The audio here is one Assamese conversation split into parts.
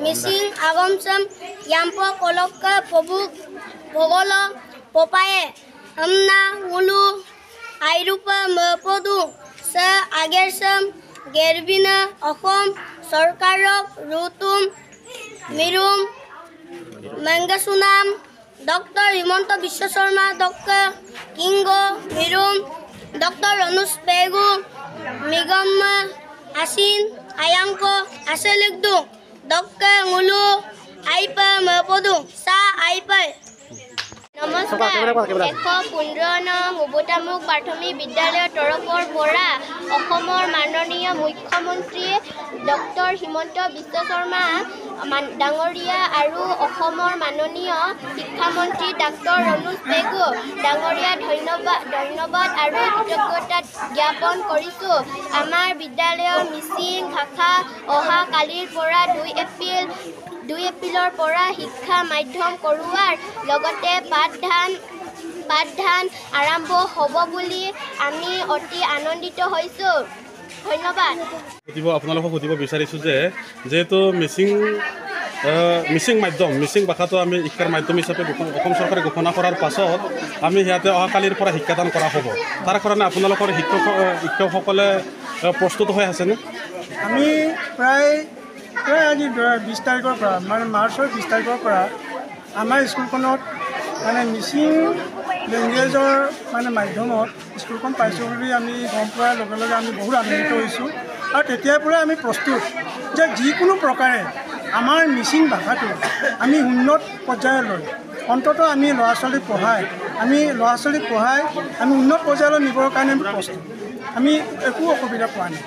মিচিং আগমসম ইয়াম্প কলক পবুক ভগল পপায়ে আমনা উলু আইরূপ মপদু স আগেরসম গেরবিনা Assam সরকারক রুতুম মিরুম মেঙ্গাসুনাম doctor Himanta Biswa Sarma doctor কিঙ্গো মিরুম doctor Anuj Pegu মিগম আসিন আয়াঙ্ক আশেলিকদু ডক্টর মুলু আইপা মপদু সা আইপাই নমস্কাৰ 115 নং উবতামুখ প্ৰাথমিক বিদ্যালয়ৰ তৰফৰ পৰা অসমৰ মাননীয় মুখ্যমন্ত্ৰী ডক্টৰ হিমন্ত বিশ্ব শৰ্মা ডাঙৰীয়া আৰু অসমৰ মাননীয় শিক্ষামন্ত্ৰী ডাক্তৰ অনুজ পেগু ডাঙৰীয়া ধন্যবাদ আৰু কৃতজ্ঞতা জ্ঞাপন কৰিছোঁ। আমাৰ বিদ্যালয়ৰ মিচিং ভাষা অহা কালিৰ পৰা 2 এপ্ৰিলৰ পৰা শিক্ষা মাধ্যম কৰোৱাৰ লগতে পাঠদান আৰম্ভ হ'ব বুলি আমি অতি আনন্দিত হৈছোঁ। ধন্যবাদ। আপোনালোকক সুধিব বিচাৰিছোঁ যে যেহেতু মিচিং ভাষাটো আমি শিক্ষাৰ মাধ্যম হিচাপে অসম চৰকাৰে ঘোষণা কৰাৰ পাছত আমি ইয়াতে অহাকালিৰ পৰা শিক্ষাদান কৰা হ'ব। তাৰ কাৰণে আপোনালোকৰ শিক্ষকসকলে প্ৰস্তুত হৈ আছেনে? আমি প্ৰায় আজি 20 তাৰিখৰ পৰা মানে মাৰ্চৰ 20 তাৰিখৰ পৰা আমাৰ স্কুলখনত মানে মিচিং লেংগুৱেজৰ মানে মাধ্যমত স্কুলখন পাইছোঁ বুলি আমি গম পোৱাৰ লগে লগে আমি বহুত আনন্দিত হৈছোঁ। আৰু তেতিয়াৰ পৰাই আমি প্ৰস্তুত যে যিকোনো প্ৰকাৰে আমাৰ মিচিং ভাষাটো আমি উন্নত পৰ্যায়লৈ অন্ততঃ আমি ল'ৰা ছোৱালীক পঢ়াই আমি উন্নত পৰ্যায়লৈ নিবৰ কাৰণে আমি প্ৰস্তুত। আমি একো অসুবিধা পোৱা নাই।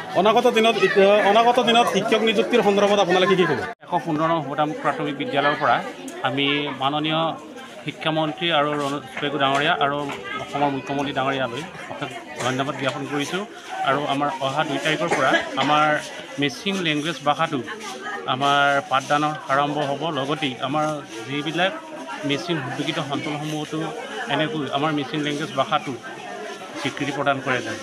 অনাগত দিনত শিক্ষক নিযুক্তিৰ সন্দৰ্ভত আপোনালোকে কি ক'ব? 115 নং উবতামুখ প্ৰাথমিক বিদ্যালয়ৰ পৰা আমি মাননীয় শিক্ষামন্ত্ৰী আৰু অনুজ পেগু ডাঙৰীয়া আৰু অসমৰ মুখ্যমন্ত্ৰী ডাঙৰীয়ালৈ অশেষ ধন্যবাদ জ্ঞাপন কৰিছোঁ। আৰু আমাৰ অহা 2 তাৰিখৰ পৰা আমাৰ মিচিং লেংগুৱেজ ভাষাটো আমাৰ পাঠদানৰ আৰম্ভ হ'ব। লগতে আমাৰ যিবিলাক মিচিং উদ্যোগিত অঞ্চলসমূহতো এনেকৈ আমাৰ মিচিং লেংগুৱেজ ভাষাটো স্বীকৃতি প্ৰদান কৰে যায়।